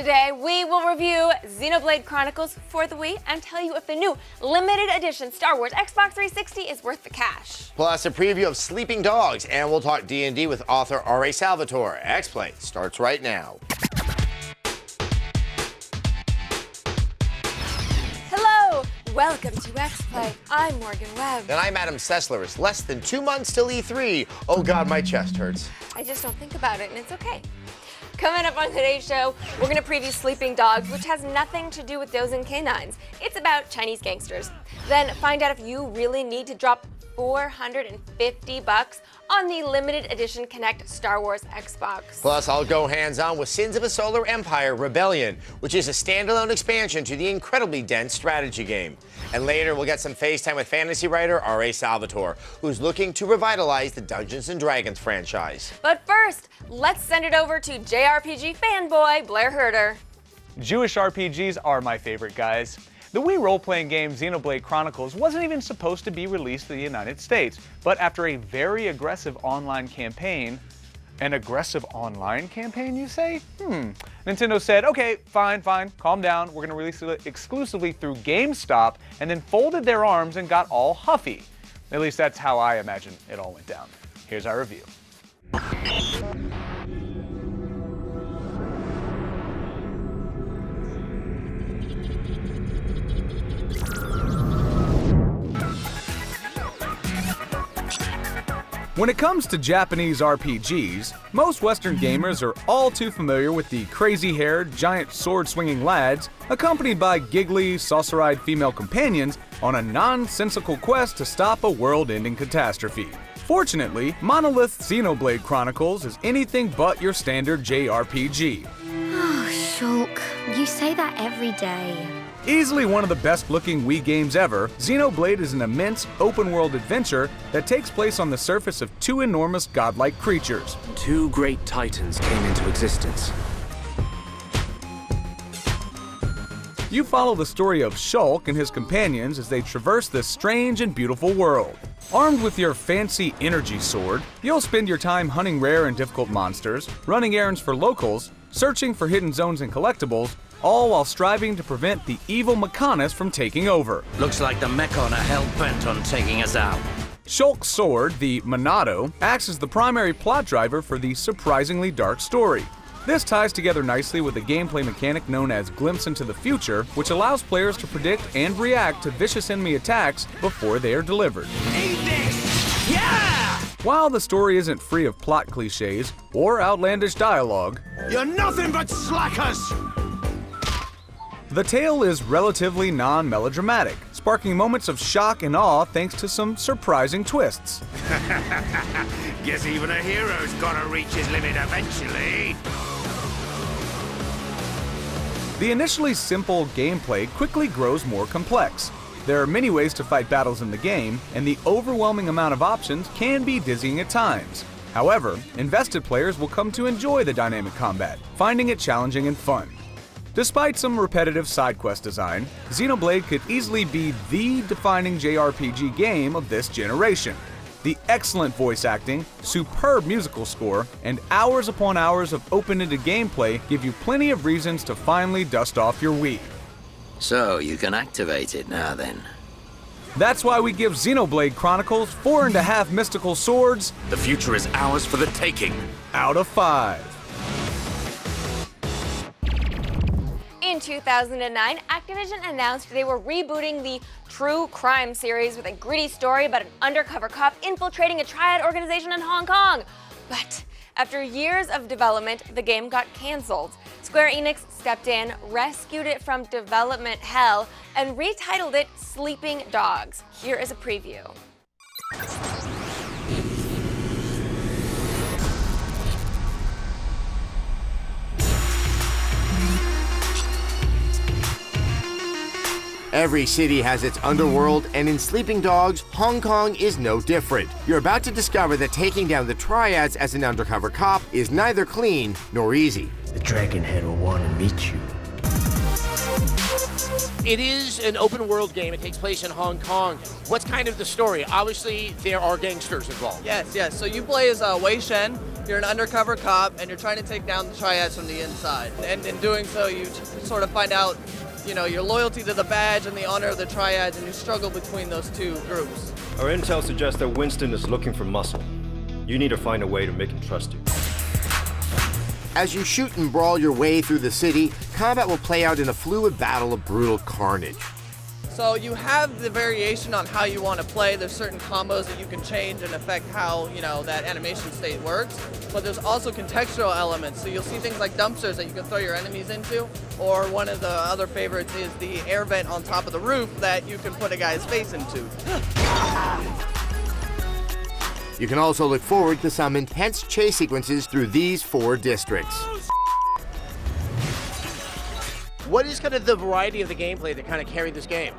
Today, we will review Xenoblade Chronicles for the Wii and tell you if the new limited edition Star Wars Xbox 360 is worth the cash. Plus, a preview of Sleeping Dogs, and we'll talk D&D with author R.A. Salvatore. X-Play starts right now. Hello, welcome to X-Play. I'm Morgan Webb. And I'm Adam Sessler. It's less than 2 months till E3. Oh God, my chest hurts. I just don't think about it, and it's okay. Coming up on today's show, we're going to preview Sleeping Dogs, which has nothing to do with dozing canines. It's about Chinese gangsters. Then find out if you really need to drop $450 on the limited edition Connect Star Wars Xbox. Plus, I'll go hands-on with Sins of a Solar Empire Rebellion, which is a standalone expansion to the incredibly dense strategy game. And later, we'll get some FaceTime with fantasy writer R.A. Salvatore, who's looking to revitalize the Dungeons & Dragons franchise. But first, let's send it over to JRPG fanboy Blair Herder. Jewish RPGs are my favorite, guys. The Wii role-playing game Xenoblade Chronicles wasn't even supposed to be released in the United States, but after a very aggressive online campaign, an aggressive online campaign, you say? Nintendo said, okay, fine, calm down, we're gonna release it exclusively through GameStop, and then folded their arms and got all huffy. At least that's how I imagine it all went down. Here's our review. When it comes to Japanese RPGs, most Western gamers are all too familiar with the crazy-haired, giant sword-swinging lads accompanied by giggly, saucer-eyed female companions on a nonsensical quest to stop a world-ending catastrophe. Fortunately, Monolith's Xenoblade Chronicles is anything but your standard JRPG. Oh, Shulk, you say that every day. Easily one of the best-looking Wii games ever, Xenoblade is an immense, open-world adventure that takes place on the surface of two enormous godlike creatures. Two great titans came into existence. You follow the story of Shulk and his companions as they traverse this strange and beautiful world. Armed with your fancy energy sword, you'll spend your time hunting rare and difficult monsters, running errands for locals, searching for hidden zones and collectibles, all while striving to prevent the evil Mechonis from taking over. Looks like the Mechon are hell-bent on taking us out. Shulk's sword, the Monado, acts as the primary plot driver for the surprisingly dark story. This ties together nicely with a gameplay mechanic known as Glimpse into the Future, which allows players to predict and react to vicious enemy attacks before they are delivered. Eat this! Yeah! While the story isn't free of plot cliches or outlandish dialogue, You're nothing but slackers! the tale is relatively non-melodramatic, sparking moments of shock and awe thanks to some surprising twists. Guess even a hero's gotta reach his limit eventually. The initially simple gameplay quickly grows more complex. There are many ways to fight battles in the game, and the overwhelming amount of options can be dizzying at times. However, invested players will come to enjoy the dynamic combat, finding it challenging and fun. Despite some repetitive side quest design, Xenoblade could easily be the defining JRPG game of this generation. The excellent voice acting, superb musical score, and hours upon hours of open-ended gameplay give you plenty of reasons to finally dust off your Wii. So, you can activate it now then. That's why we give Xenoblade Chronicles 4.5 mystical swords The future is ours for the taking. out of 5. In 2009, Activision announced they were rebooting the True Crime series with a gritty story about an undercover cop infiltrating a triad organization in Hong Kong. But after years of development, the game got canceled. Square Enix stepped in, rescued it from development hell, and retitled it Sleeping Dogs. Here is a preview. Every city has its underworld, and in Sleeping Dogs, Hong Kong is no different. You're about to discover that taking down the triads as an undercover cop is neither clean nor easy. The Dragonhead will want to meet you. It is an open world game. It takes place in Hong Kong. What's kind of the story? Obviously, there are gangsters involved. Yes. So you play as Wei Shen, You're an undercover cop, and you're trying to take down the triads from the inside. And in doing so, you sort of find out, you know, your loyalty to the badge and the honor of the triads, and you struggle between those two groups. Our intel suggests that Winston is looking for muscle. You need to find a way to make him trust you. As you shoot and brawl your way through the city, combat will play out in a fluid battle of brutal carnage. So you have the variation on how you want to play. There's certain combos that you can change and affect how, you know, that animation state works. But there's also contextual elements. So you'll see things like dumpsters that you can throw your enemies into, or one of the other favorites is the air vent on top of the roof that you can put a guy's face into. You can also look forward to some intense chase sequences through these 4 districts. What is kind of the variety of the gameplay that kind of carried this game?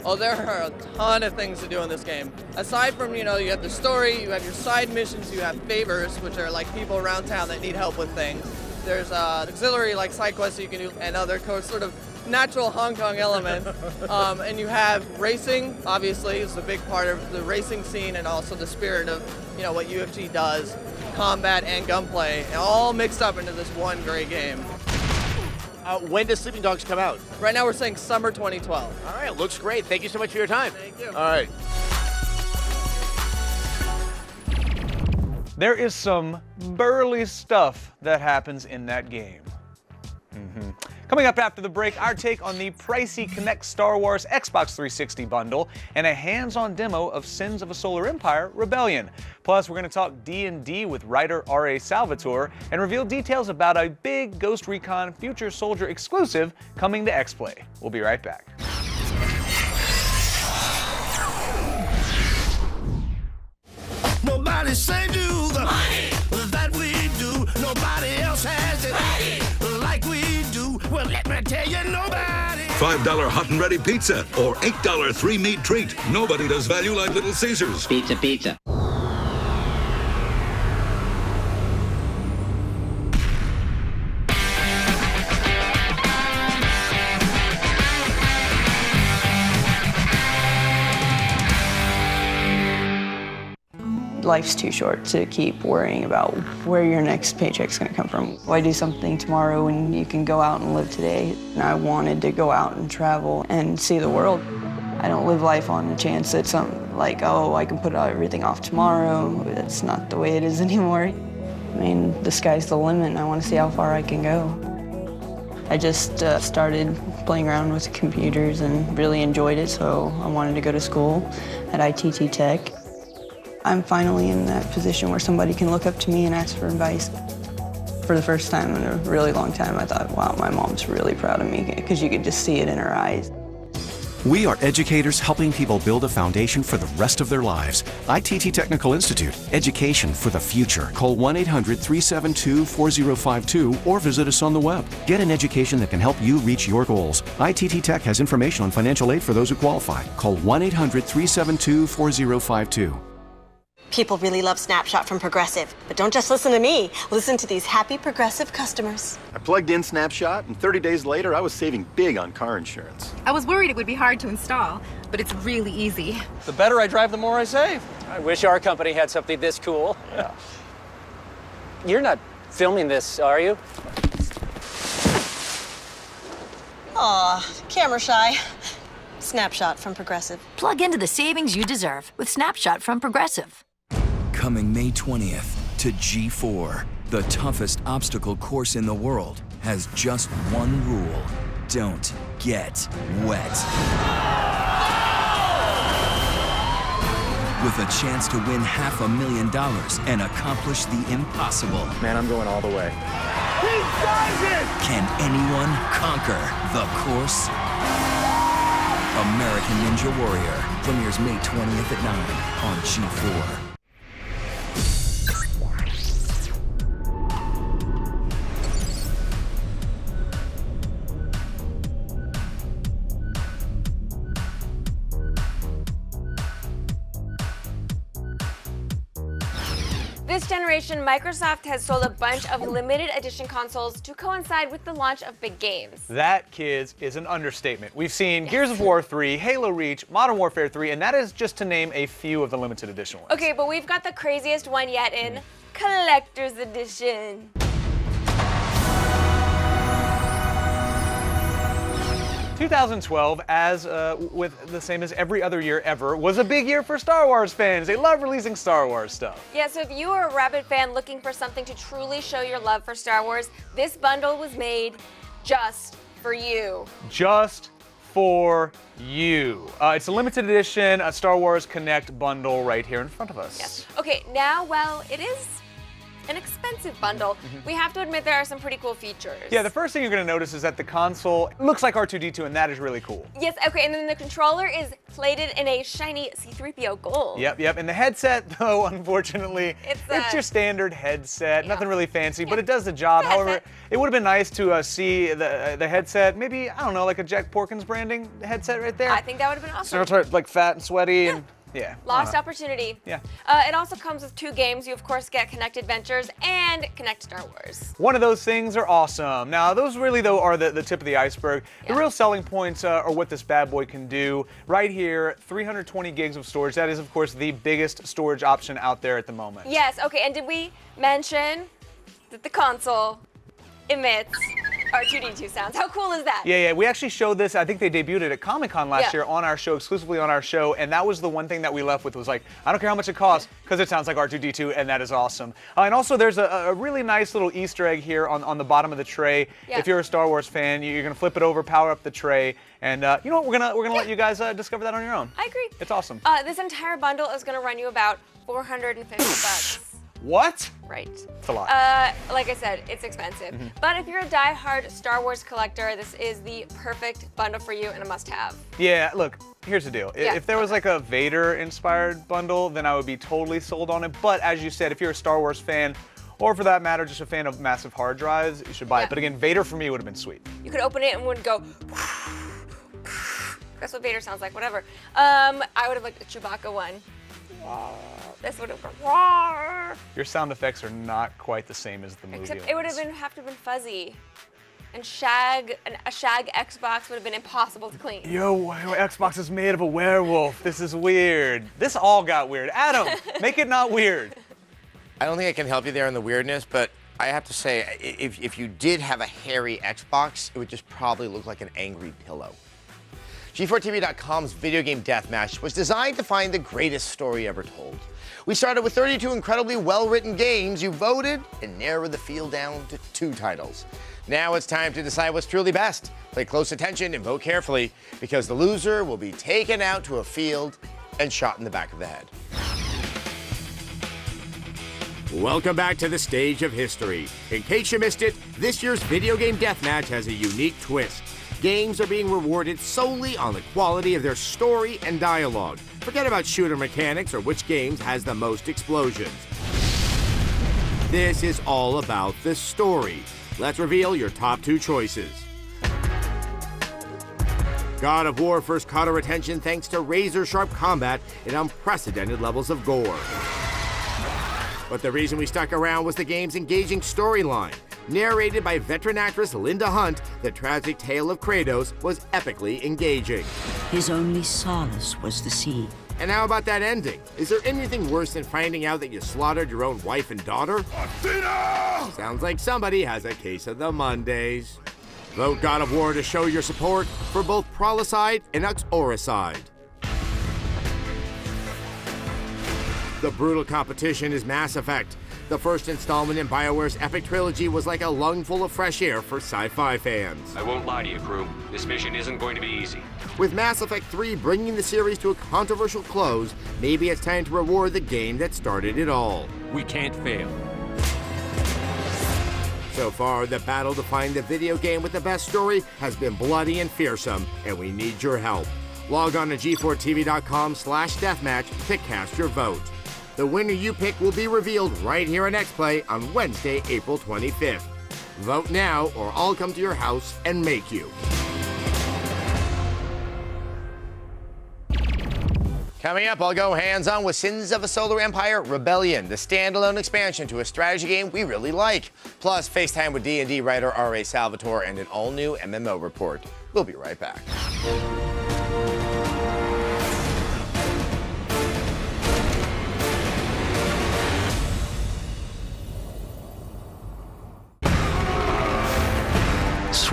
Oh, there are a ton of things to do in this game. Aside from, you know, you have the story, you have your side missions, you have favors, which are like people around town that need help with things. There's auxiliary like side quests you can do, and other sort of natural Hong Kong elements. And you have racing, obviously, is a big part of the racing scene, and also the spirit of, you know, what UFG does, combat and gunplay, and all mixed up into this one great game. When does Sleeping Dogs come out? Right now we're saying summer 2012. All right, looks great. Thank you so much for your time. Thank you. All right. There is some burly stuff that happens in that game. Coming up after the break, our take on the pricey Kinect Star Wars Xbox 360 bundle and a hands-on demo of Sins of a Solar Empire Rebellion. Plus, we're going to talk D&D with writer R.A. Salvatore and reveal details about a big Ghost Recon Future Soldier exclusive coming to X-Play. We'll be right back. Nobody saved you the money that we do. Nobody else has it like we do. Well, let me tell you, nobody. $5 hot and ready pizza or $8 3-meat treat. Nobody does value like Little Caesars. Pizza, pizza. Life's too short to keep worrying about where your next paycheck's gonna come from. Why do something tomorrow when you can go out and live today? And I wanted to go out and travel and see the world. I don't live life on the chance that something like, oh, I can put everything off tomorrow. That's not the way it is anymore. I mean, the sky's the limit, and I want to see how far I can go. I just started playing around with computers and really enjoyed it, so I wanted to go to school at ITT Tech. I'm finally in that position where somebody can look up to me and ask for advice. For the first time in a really long time, I thought, wow, my mom's really proud of me, because you could just see it in her eyes. We are educators helping people build a foundation for the rest of their lives. ITT Technical Institute, education for the future. Call 1-800-372-4052 or visit us on the web. Get an education that can help you reach your goals. ITT Tech has information on financial aid for those who qualify. Call 1-800-372-4052. People really love Snapshot from Progressive, but don't just listen to me. Listen to these happy Progressive customers. I plugged in Snapshot, and 30 days later, I was saving big on car insurance. I was worried it would be hard to install, but it's really easy. The better I drive, the more I save. I wish our company had something this cool. Yeah. You're not filming this, are you? Aw, camera shy. Snapshot from Progressive. Plug into the savings you deserve with Snapshot from Progressive. Coming May 20th to G4, the toughest obstacle course in the world, has just one rule. Don't get wet. With a chance to win $500,000 and accomplish the impossible. Man, I'm going all the way. He does it! Can anyone conquer the course? American Ninja Warrior premieres May 20th at 9 on G4. This generation, Microsoft has sold a bunch of limited edition consoles to coincide with the launch of big games. That, kids, is an understatement. We've seen Gears of War 3, Halo Reach, Modern Warfare 3, and that is just to name a few of the limited edition ones. Okay, but we've got the craziest one yet in Collector's Edition. 2012, as with the same as every other year ever, was a big year for Star Wars fans. They love releasing Star Wars stuff. Yeah, so if you are a rabid fan looking for something to truly show your love for Star Wars, this bundle was made just for you. Just for you. It's a limited edition, a Star Wars Connect bundle right here in front of us. Yes. Okay, now, well, it is an expensive bundle. We have to admit there are some pretty cool features. Yeah, the first thing you're going to notice is that the console looks like R2-D2, and that is really cool. Yes, okay, and then the controller is plated in a shiny C-3PO gold. Yep. And the headset, though, unfortunately, it's your standard headset. Nothing really fancy, but it does the job. However, it would have been nice to see the headset, maybe, I don't know, like a Jack Porkins branding headset right there. I think that would have been awesome. So it's sort of like fat and sweaty and... Yeah. Lost opportunity. Yeah. It also comes with 2 games. You, of course, get Connect Adventures and Connect Star Wars. One of those things are awesome. Now, those really, though, are the tip of the iceberg. Yeah. The real selling points are what this bad boy can do. Right here, 320 gigs of storage. That is, of course, the biggest storage option out there at the moment. Yes, okay, and did we mention that the console emits R2-D2 sounds? How cool is that? Yeah, we actually showed this. I think they debuted it at Comic-Con last year on our show, exclusively on our show, and that was the one thing that we left with was like, I don't care how much it costs, because it sounds like R2-D2, and that is awesome. And also, there's a really nice little Easter egg here on the bottom of the tray. Yeah. If you're a Star Wars fan, you're gonna flip it over, power up the tray, and you know what? We're gonna let you guys discover that on your own. I agree. It's awesome. This entire bundle is gonna run you about $450. What? Right. It's a lot. Like I said, it's expensive. But if you're a die-hard Star Wars collector, this is the perfect bundle for you and a must-have. Yeah, look, here's the deal. If there was like a Vader-inspired bundle, then I would be totally sold on it. But as you said, if you're a Star Wars fan, or for that matter, just a fan of massive hard drives, you should buy it. But again, Vader for me would have been sweet. You could open it and would go... That's what Vader sounds like, whatever. I would have liked the Chewbacca one. This would have gone. Your sound effects are not quite the same as the movie. Except it would have to have been fuzzy, and a shag Xbox would have been impossible to clean. Yo, Xbox is made of a werewolf. This is weird. This all got weird. Adam, make it not weird. I don't think I can help you there in the weirdness, but I have to say, if you did have a hairy Xbox, it would just probably look like an angry pillow. G4TV.com's Video Game Deathmatch was designed to find the greatest story ever told. We started with 32 incredibly well-written games. You voted and narrowed the field down to 2 titles. Now it's time to decide what's truly best. Pay close attention and vote carefully, because the loser will be taken out to a field and shot in the back of the head. Welcome back to the stage of history. In case you missed it, this year's Video Game Deathmatch has a unique twist. Games are being rewarded solely on the quality of their story and dialogue. Forget about shooter mechanics or which games has the most explosions. This is all about the story. Let's reveal your top 2 choices. God of War first caught our attention thanks to razor-sharp combat and unprecedented levels of gore. But the reason we stuck around was the game's engaging storyline. Narrated by veteran actress Linda Hunt, the tragic tale of Kratos was epically engaging. His only solace was the sea. And how about that ending? Is there anything worse than finding out that you slaughtered your own wife and daughter? Athena! Sounds like somebody has a case of the Mondays. Vote God of War to show your support for both Prolicide and Uxoricide. The brutal competition is Mass Effect. The first installment in BioWare's epic trilogy was like a lungful of fresh air for sci-fi fans. I won't lie to you, crew. This mission isn't going to be easy. With Mass Effect 3 bringing the series to a controversial close, maybe it's time to reward the game that started it all. We can't fail. So far, the battle to find the video game with the best story has been bloody and fearsome, and we need your help. Log on to g4tv.com/deathmatch to cast your vote. The winner you pick will be revealed right here on XPlay on Wednesday, April 25th. Vote now, or I'll come to your house and make you. Coming up, I'll go hands-on with Sins of a Solar Empire Rebellion, the standalone expansion to a strategy game we really like. Plus, FaceTime with D&D writer R.A. Salvatore and an all-new MMO report. We'll be right back.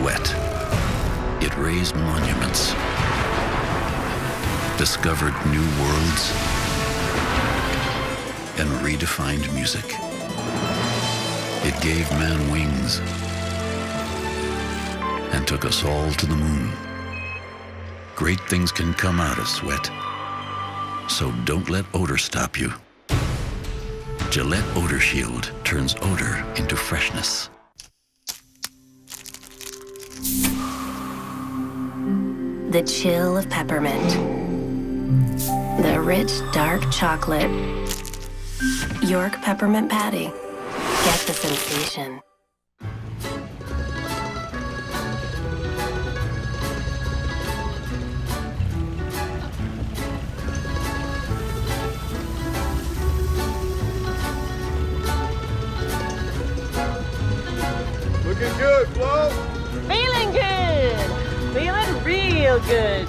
sweat. It raised monuments, discovered new worlds, and redefined music. It gave man wings and took us all to the moon. Great things can come out of sweat, so don't let odor stop you. Gillette Odor Shield turns odor into freshness. The chill of peppermint. The rich, dark chocolate. York peppermint patty. Get the sensation. Looking good, Flo. Feeling good. Feeling real good.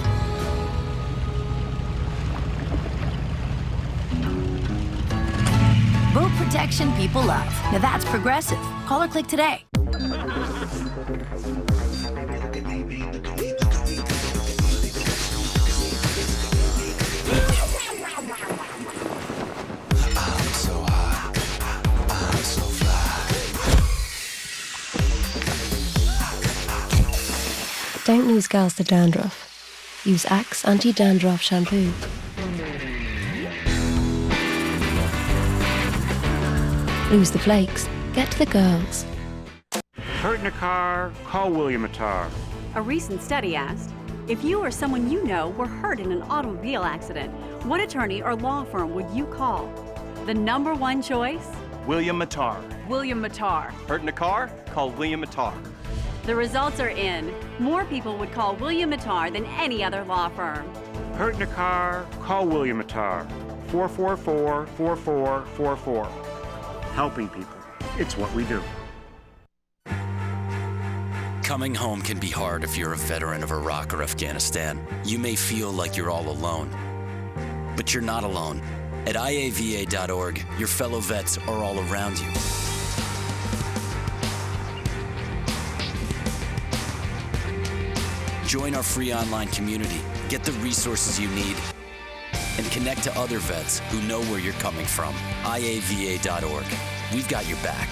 Boot protection people love. Now that's Progressive. Call or click today. Don't lose girls to dandruff. Use Axe Anti-Dandruff Shampoo. Lose the flakes. Get to the girls. Hurt in a car, call William Attar. A recent study asked, if you or someone you know were hurt in an automobile accident, what attorney or law firm would you call? The #1 choice? William Attar. William Attar. Hurt in a car? Call William Attar. The results are in. More people would call William Attar than any other law firm. Hurt in a car, call William Attar. 444-4444. Helping people. It's what we do. Coming home can be hard if you're a veteran of Iraq or Afghanistan. You may feel like you're all alone, but you're not alone. At IAVA.org, your fellow vets are all around you. Join our free online community, get the resources you need, and connect to other vets who know where you're coming from. IAVA.org. We've got your back.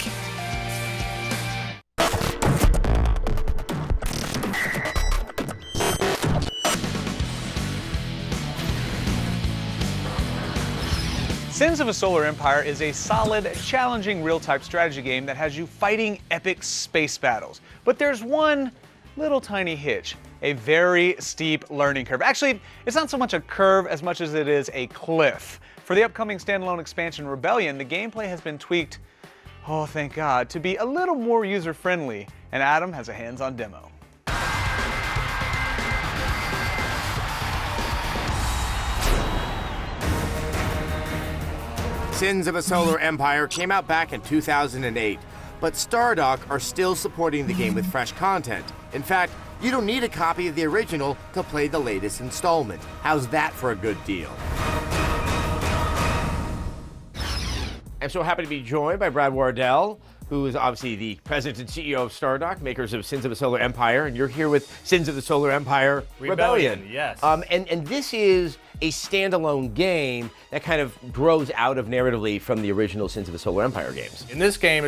Sins of a Solar Empire is a solid, challenging real-time strategy game that has you fighting epic space battles. But there's one little tiny hitch. A very steep learning curve. Actually, it's not so much a curve as much as it is a cliff. For the upcoming standalone expansion Rebellion, the gameplay has been tweaked, oh thank God, to be a little more user-friendly, and Adam has a hands-on demo. Sins of a Solar Empire came out back in 2008, but Stardock are still supporting the game with fresh content. In fact, you don't need a copy of the original to play the latest installment. How's that for a good deal? I'm so happy to be joined by Brad Wardell, who is obviously the president and CEO of Stardock, makers of Sins of the Solar Empire, and you're here with Sins of the Solar Empire Rebellion. Yes. And this is a standalone game that kind of grows out of narratively from the original Sins of the Solar Empire games. In this game,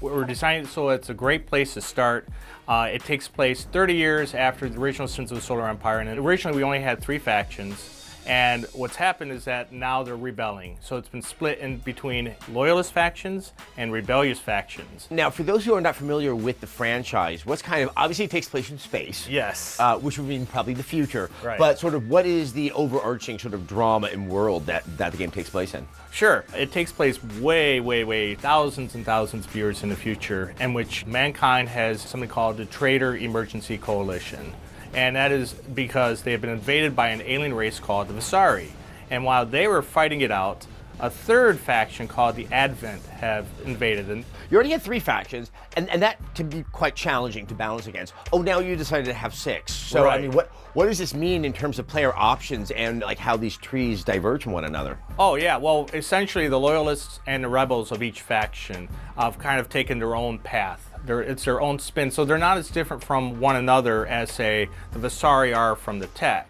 we're designing it so it's a great place to start. It takes place 30 years after the original Sins of the Solar Empire, and originally we only had 3 factions. And what's happened is that now they're rebelling. So it's been split in between loyalist factions and rebellious factions. Now, for those who are not familiar with the franchise, what's kind of, obviously it takes place in space. Yes. Which would mean probably the future. Right. But sort of what is the overarching sort of drama and world that the game takes place in? Sure. It takes place way, thousands and thousands of years in the future, in which mankind has something called the Traitor Emergency Coalition. And that is because they have been invaded by an alien race called the Visari. And while they were fighting it out, a third faction called the Advent have invaded. And you already had 3 factions, and that can be quite challenging to balance against. Oh, now you decided to have 6. So, right. I mean, what does this mean in terms of player options and like how these trees diverge from one another? Oh, yeah. Well, essentially the loyalists and the rebels of each faction have kind of taken their own path. It's their own spin, so they're not as different from one another as, say, the Vasari are from the tech.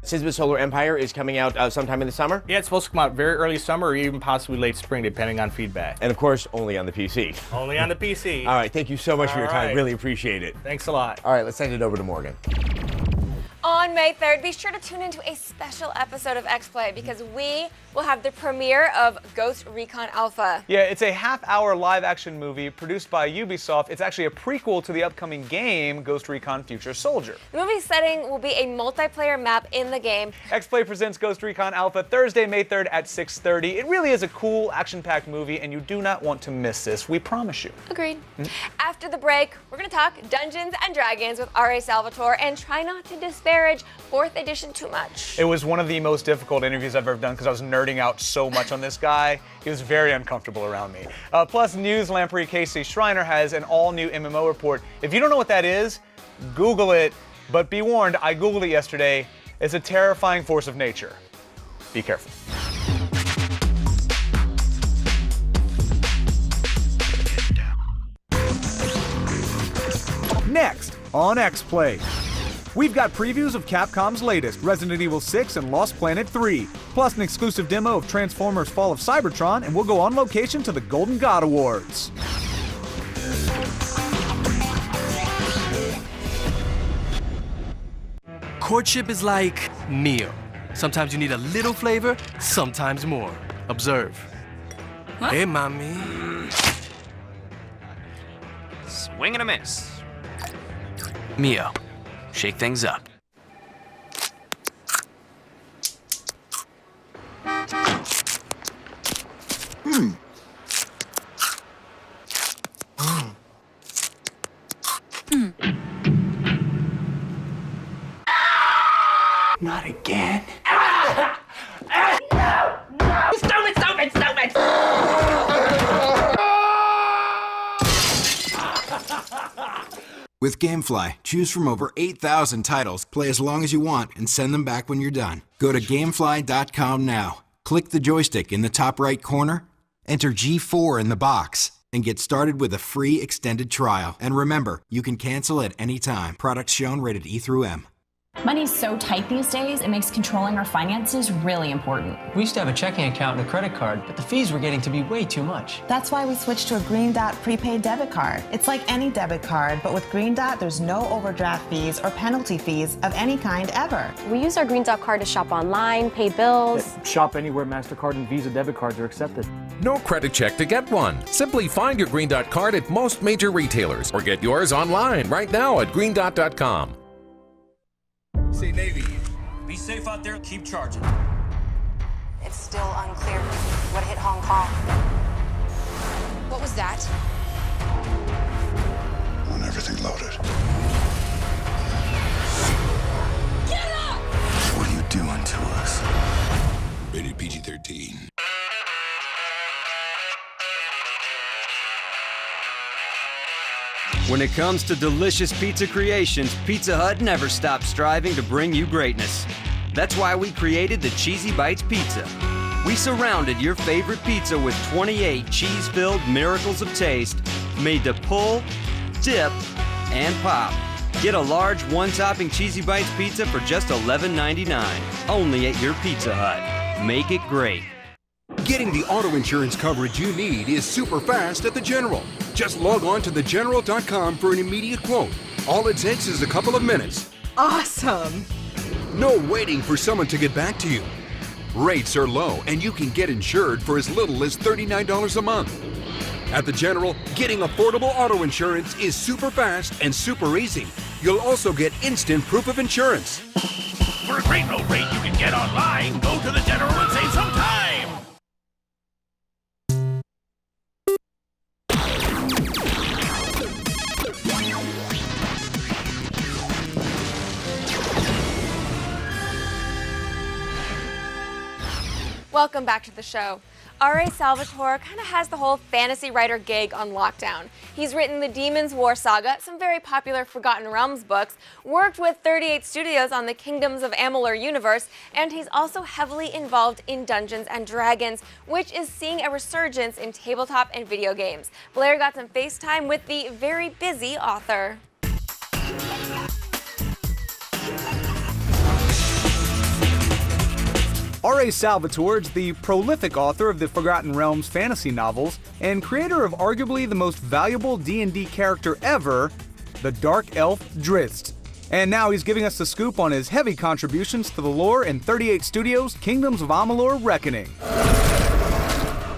Sins of a Solar Empire is coming out sometime in the summer? Yeah, it's supposed to come out very early summer or even possibly late spring, depending on feedback. And of course, only on the PC. Only on the PC. All right, thank you so much for your time. right. Really appreciate it. Thanks a lot. All right, let's send it over to Morgan. On May 3rd, be sure to tune into a special episode of X-Play because we will have the premiere of Ghost Recon Alpha. Yeah, it's a half-hour live-action movie produced by Ubisoft. It's actually a prequel to the upcoming game, Ghost Recon Future Soldier. The movie's setting will be a multiplayer map in the game. X-Play presents Ghost Recon Alpha Thursday, May 3rd at 6:30. It really is a cool, action-packed movie, and you do not want to miss this. We promise you. Agreed. After the break, we're going to talk Dungeons and Dragons with R.A. Salvatore and try not to disparage 4th edition too much. It was one of the most difficult interviews I've ever done because I was nerding out so much on this guy. He was very uncomfortable around me. Plus, News Lamprey Casey Schreiner has an all-new MMO report. If you don't know what that is, Google it. But be warned, I Googled it yesterday. It's a terrifying force of nature. Be careful. Next on X-Play. We've got previews of Capcom's latest, Resident Evil 6 and Lost Planet 3, plus an exclusive demo of Transformers Fall of Cybertron, and we'll go on location to the Golden God Awards. Courtship is like meal. Sometimes you need a little flavor, sometimes more. Observe. What? Hey, mommy. Swing and a miss. Mio. Shake things up. Not again. Stop it! With GameFly, choose from over 8,000 titles, play as long as you want, and send them back when you're done. Go to GameFly.com now. Click the joystick in the top right corner, enter G4 in the box, and get started with a free extended trial. And remember, you can cancel at any time. Products shown rated E through M. Money's so tight these days, it makes controlling our finances really important. We used to have a checking account and a credit card, but the fees were getting to be way too much. That's why we switched to a Green Dot prepaid debit card. It's like any debit card, but with Green Dot, there's no overdraft fees or penalty fees of any kind ever. We use our Green Dot card to shop online, pay bills. Shop anywhere MasterCard and Visa debit cards are accepted. No credit check to get one. Simply find your Green Dot card at most major retailers or get yours online right now at greendot.com. Say Navy, be safe out there, keep charging. It's still unclear what hit Hong Kong. What was that? I want everything loaded. Get up! What are you doing to us? Rated PG-13. When it comes to delicious pizza creations, Pizza Hut never stops striving to bring you greatness. That's why we created the Cheesy Bites Pizza. We surrounded your favorite pizza with 28 cheese-filled miracles of taste, made to pull, dip, and pop. Get a large one-topping Cheesy Bites pizza for just $11.99, only at your Pizza Hut. Make it great. Getting the auto insurance coverage you need is super fast at The General. Just log on to thegeneral.com for an immediate quote. All it takes is a couple of minutes. Awesome! No waiting for someone to get back to you. Rates are low and you can get insured for as little as $39 a month. At The General, getting affordable auto insurance is super fast and super easy. You'll also get instant proof of insurance. For a great low rate you can get online, go to The General and save some time. Welcome back to the show. R.A. Salvatore kind of has the whole fantasy writer gig on lockdown. He's written the Demon's War saga, some very popular Forgotten Realms books, worked with 38 Studios on the Kingdoms of Amalur universe, and he's also heavily involved in Dungeons & Dragons, which is seeing a resurgence in tabletop and video games. Blair got some FaceTime with the very busy author. R.A. Salvatore is the prolific author of the Forgotten Realms fantasy novels and creator of arguably the most valuable D&D character ever, the Dark Elf Drizzt. And now he's giving us the scoop on his heavy contributions to the lore in 38 Studios' Kingdoms of Amalur Reckoning.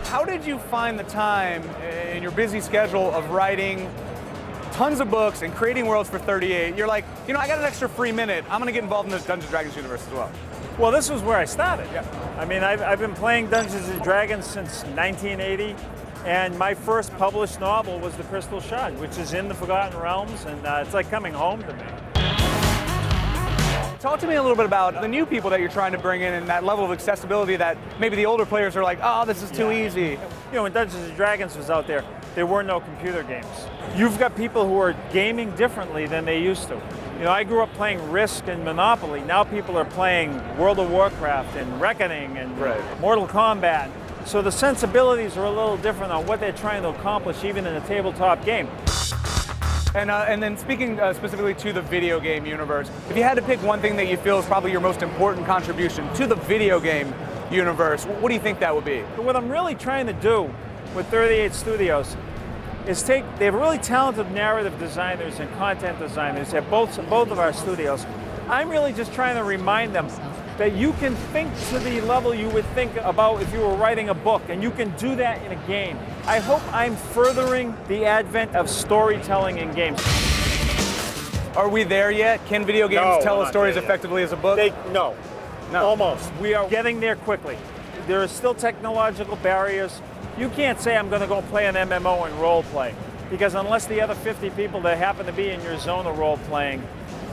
How did you find the time in your busy schedule of writing tons of books and creating worlds for 38? You're like, you know, I got an extra free minute. I'm going to get involved in this Dungeons & Dragons universe as well. Well, this was where I started. Yeah. I mean, I've been playing Dungeons & Dragons since 1980, and my first published novel was The Crystal Shard, which is in the Forgotten Realms, and it's like coming home to me. Talk to me a little bit about the new people that you're trying to bring in and that level of accessibility that maybe the older players are like, oh, this is too easy. You know, when Dungeons & Dragons was out there were no computer games. You've got people who are gaming differently than they used to. You know, I grew up playing Risk and Monopoly. Now people are playing World of Warcraft and Reckoning and Mortal Kombat. So the sensibilities are a little different on what they're trying to accomplish even in a tabletop game. And then speaking specifically to the video game universe, if you had to pick one thing that you feel is probably your most important contribution to the video game universe, what do you think that would be? What I'm really trying to do with 38 Studios is they have really talented narrative designers and content designers at both of our studios. I'm really just trying to remind them that you can think to the level you would think about if you were writing a book, and you can do that in a game. I hope I'm furthering the advent of storytelling in games. Are we there yet? Can video games tell stories effectively as a book? No, almost. We are getting there quickly. There are still technological barriers. You can't say I'm going to go play an MMO and role play, because unless the other 50 people that happen to be in your zone are role playing,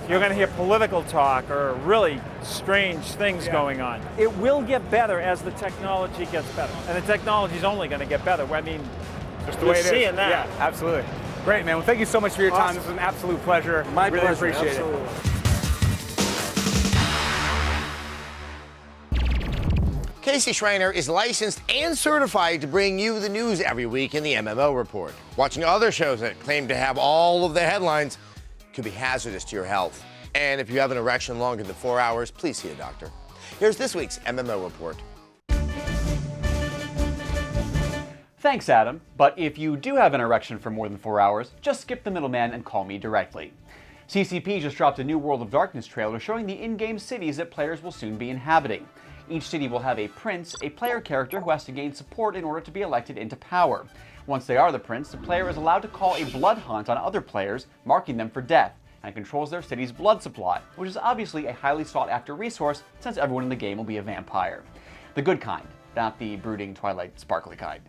you're going to hear political talk or really strange things going on. It will get better as the technology gets better, and the technology is only going to get better. I mean, just the way it is. Seeing that. Yeah, absolutely. Great, man. Well, thank you so much for your time. This was an absolute pleasure. My really pleasure. Appreciate Absolutely. it. Casey Schreiner is licensed and certified to bring you the news every week in the MMO Report. Watching other shows that claim to have all of the headlines could be hazardous to your health. And if you have an erection longer than 4 hours, please see a doctor. Here's this week's MMO Report. Thanks, Adam. But if you do have an erection for more than 4 hours, just skip the middleman and call me directly. CCP just dropped a new World of Darkness trailer showing the in-game cities that players will soon be inhabiting. Each city will have a prince, a player character who has to gain support in order to be elected into power. Once they are the prince, the player is allowed to call a blood hunt on other players, marking them for death, and controls their city's blood supply, which is obviously a highly sought-after resource since everyone in the game will be a vampire. The good kind, not the brooding, twilight, sparkly kind.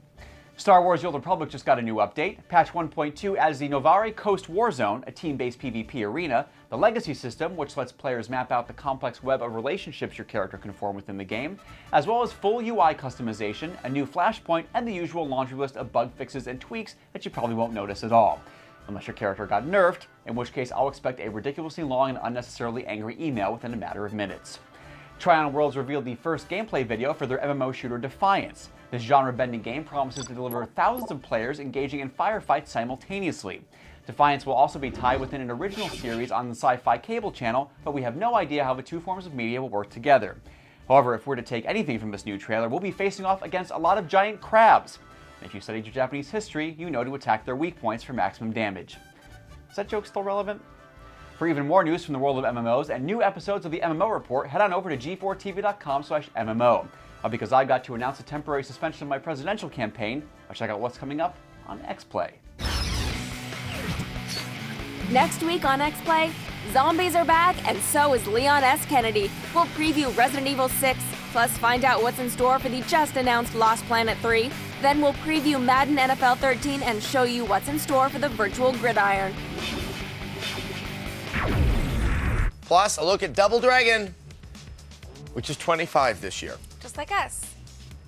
Star Wars: The Old Republic just got a new update. Patch 1.2 adds the Novare Coast Warzone, a team-based PvP arena, the Legacy system, which lets players map out the complex web of relationships your character can form within the game, as well as full UI customization, a new flashpoint, and the usual laundry list of bug fixes and tweaks that you probably won't notice at all. Unless your character got nerfed, in which case I'll expect a ridiculously long and unnecessarily angry email within a matter of minutes. Tryon Worlds revealed the first gameplay video for their MMO shooter Defiance. This genre-bending game promises to deliver thousands of players engaging in firefights simultaneously. Defiance will also be tied within an original series on the Sci-Fi Cable channel, but we have no idea how the two forms of media will work together. However, if we're to take anything from this new trailer, we'll be facing off against a lot of giant crabs. And if you studied your Japanese history, you know to attack their weak points for maximum damage. Is that joke still relevant? For even more news from the world of MMOs and new episodes of the MMO Report, head on over to g4tv.com/MMO. Because I got to announce a temporary suspension of my presidential campaign, I'll check out what's coming up on XPlay. Next week on XPlay, zombies are back and so is Leon S. Kennedy. We'll preview Resident Evil 6, plus find out what's in store for the just-announced Lost Planet 3. Then we'll preview Madden NFL 13 and show you what's in store for the virtual gridiron. Plus, a look at Double Dragon, which is 25 this year. Just like us.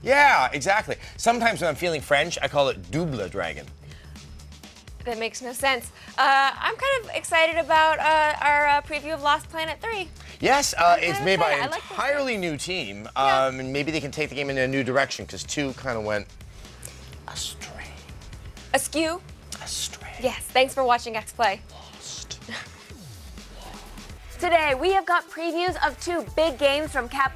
Yeah, exactly. Sometimes when I'm feeling French, I call it double dragon. That makes no sense. I'm kind of excited about our preview of Lost Planet 3. Yes, it's made by an like entirely new team, and maybe they can take the game in a new direction, because 2 kind of went astray. Askew? Astray. Yes, thanks for watching X Play. Lost. Today, we have got previews of 2 big games from Cap.